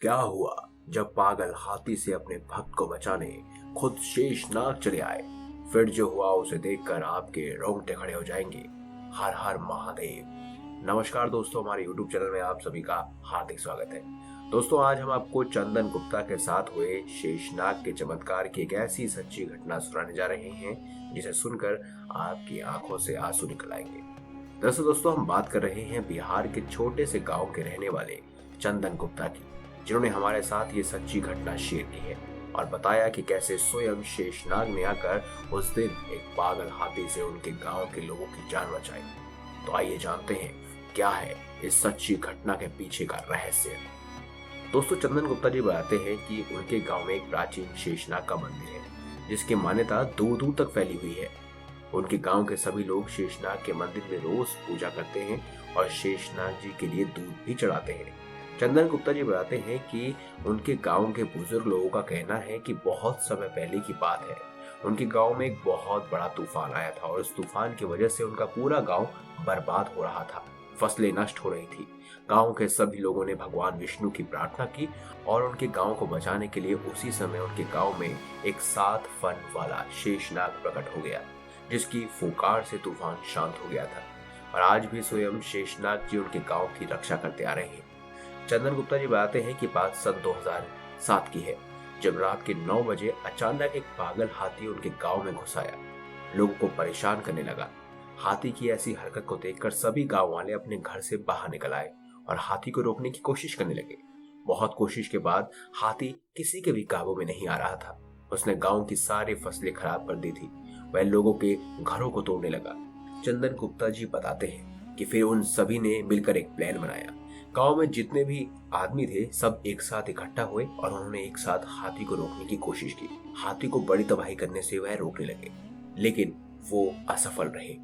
क्या हुआ जब पागल हाथी से अपने भक्त को बचाने खुद शेषनाग चले आए। फिर जो हुआ उसे देखकर आपके रोंगटे खड़े हो जाएंगे। हर हर महादेव। नमस्कार दोस्तों, हमारे YouTube चैनल में आप सभी का हार्दिक स्वागत है। दोस्तों, आज हम आपको चंदन गुप्ता के साथ हुए शेषनाग के चमत्कार की एक ऐसी सच्ची घटना सुनाने जा रहे हैं जिसे सुनकर आपकी आंखों से आंसू निकल आएंगे। दरअसल दोस्तों, हम बात कर रहे हैं बिहार के छोटे से गांव के रहने वाले चंदन गुप्ता की, जिन्होंने हमारे साथ ये सच्ची घटना शेयर की है और बताया कि कैसे स्वयं शेषनाग ने आकर उस दिन एक पागल हाथी से उनके गांव के लोगों की जान बचाई। तो आइए जानते हैं क्या है इस सच्ची घटना के पीछे का रहस्य। दोस्तों, चंदन गुप्ता जी बताते हैं कि उनके गांव में एक प्राचीन शेषनाग का मंदिर है जिसकी मान्यता दूर दूर तक फैली हुई है। उनके गांव के सभी लोग शेषनाग के मंदिर में रोज पूजा करते हैं और शेषनाग जी के लिए दूध भी चढ़ाते हैं। चंदन गुप्ता जी बताते हैं कि उनके गांव के बुजुर्ग लोगों का कहना है कि बहुत समय पहले की बात है, उनके गांव में एक बहुत बड़ा तूफान आया था और उस तूफान की वजह से उनका पूरा गांव बर्बाद हो रहा था। फसलें नष्ट हो रही थी। गांव के सभी लोगों ने भगवान विष्णु की प्रार्थना की और उनके गांव को बचाने के लिए उसी समय उनके गांव में एक 7 फन वाला शेषनाग प्रकट हो गया, जिसकी फुकार से तूफान शांत हो गया था। और आज भी स्वयं शेषनाग जी उनके गांव की रक्षा करते आ रहे हैं। चंदन गुप्ता जी बताते हैं कि बात सन 2007 की है, जब रात के 9 बजे अचानक एक पागल हाथी उनके गांव में घुस आया, लोगों को परेशान करने लगा। हाथी की ऐसी हरकत को देखकर सभी गांव वाले अपने घर से बाहर निकल आए और हाथी को रोकने की कोशिश करने लगे। बहुत कोशिश के बाद हाथी किसी के भी काबू में नहीं आ रहा था। उसने गांव की सारी फसलें खराब कर दी थी। वह लोगों के घरों को तोड़ने लगा। चंदन गुप्ता जी बताते हैं कि फिर उन सभी ने मिलकर एक प्लान बनाया। गांव में जितने भी आदमी थे सब एक साथ इकट्ठा हुए और उन्होंने एक साथ हाथी को रोकने की कोशिश की। हाथी को बड़ी तबाही करने से वह रोकने लगे, लेकिन वो असफल रहे।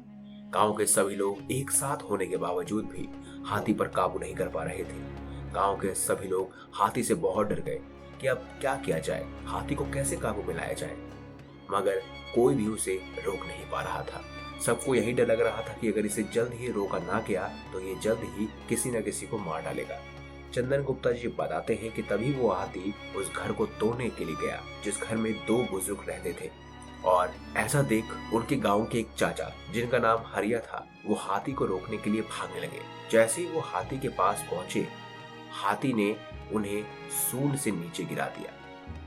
गांव के सभी लोग एक साथ होने के बावजूद भी हाथी पर काबू नहीं कर पा रहे थे। गांव के सभी लोग हाथी से बहुत डर गए कि अब क्या किया जाए, हाथी को कैसे काबू में लाया जाए, मगर कोई भी उसे रोक नहीं पा रहा था। सबको यही डर लग रहा था कि अगर इसे जल्द ही रोका ना गया तो ये जल्द ही किसी न किसी को मार डालेगा। चंदन गुप्ता जी बताते हैं कि तभी वो हाथी उस घर को तोड़ने के लिए गया जिस घर में 2 बुजुर्ग रहते थे। और ऐसा देख उनके गांव के एक चाचा, जिनका नाम हरिया था, वो हाथी को रोकने के लिए भागने लगे। जैसे ही वो हाथी के पास पहुंचे, हाथी ने उन्हें सूंड से नीचे गिरा दिया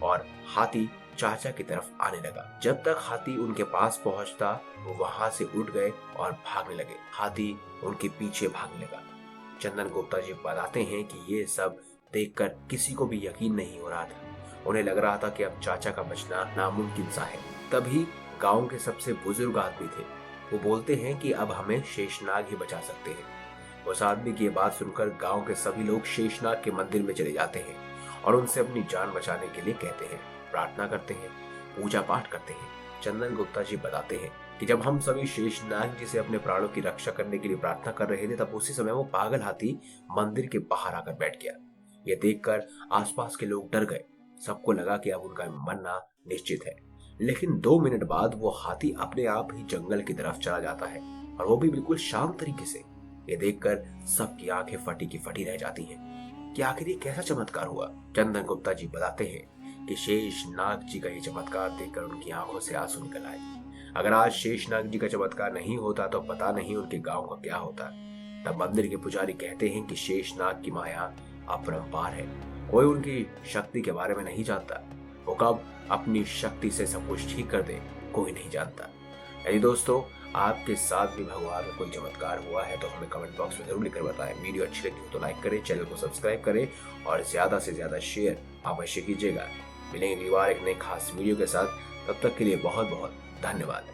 और हाथी चाचा की तरफ आने लगा। जब तक हाथी उनके पास पहुंचता वो वहां से उठ गए और भागने लगे। हाथी उनके पीछे भागने लगा। चंदन गुप्ता जी बताते हैं कि ये सब देखकर किसी को भी यकीन नहीं हो रहा था। उन्हें लग रहा था कि अब चाचा का बचना नामुमकिन सा है। तभी गांव के सबसे बुजुर्ग आदमी थे, वो बोलते हैं कि अब हमें शेषनाग ही बचा सकते हैं। उस आदमी की बात सुनकर गांव के सभी लोग शेषनाग के मंदिर में चले जाते हैं और उनसे अपनी जान बचाने के लिए कहते हैं, प्रार्थना करते हैं, पूजा पाठ करते हैं। चंदन गुप्ता जी बताते हैं कि जब हम सभी शेषनाग जी से अपने प्राणों की रक्षा करने के लिए प्रार्थना कर रहे थे, तब उसी समय वो पागल हाथी मंदिर के बाहर आकर बैठ गया। ये देखकर आसपास के लोग डर गए। सबको लगा कि अब उनका मरना निश्चित है। लेकिन 2 मिनट बाद वो हाथी अपने आप ही जंगल की तरफ चला जाता है और वो भी बिल्कुल शांत तरीके से। ये देखकर सबकी आंखें फटी की फटी रह जाती हैं कि आखिर ये कैसा चमत्कार हुआ। चंदन गुप्ता जी बताते हैं कि शेषनाग जी का ये चमत्कार देखकर उनकी आंखों से आंसू निकल आए। अगर आज शेषनाग जी का चमत्कार नहीं होता तो पता नहीं उनके गांव का क्या होता। तब मंदिर के पुजारी कहते हैं कि शेषनाग की माया अपरंपार है, कोई उनकी शक्ति के बारे में नहीं जानता। वो कब अपनी शक्ति से सब कुछ ठीक कर दे, कोई नहीं जानता। यदि दोस्तों आपके साथ भी भगवान का कोई चमत्कार हुआ है तो हमें कमेंट बॉक्स में जरूर लिखकर बताएं। वीडियो अच्छी लगी हो तो लाइक करें, चैनल को सब्सक्राइब करें और ज्यादा से ज्यादा शेयर अवश्य कीजिएगा। मिलेंगे अगली बार एक नए खास वीडियो के साथ। तब तक के लिए बहुत बहुत धन्यवाद।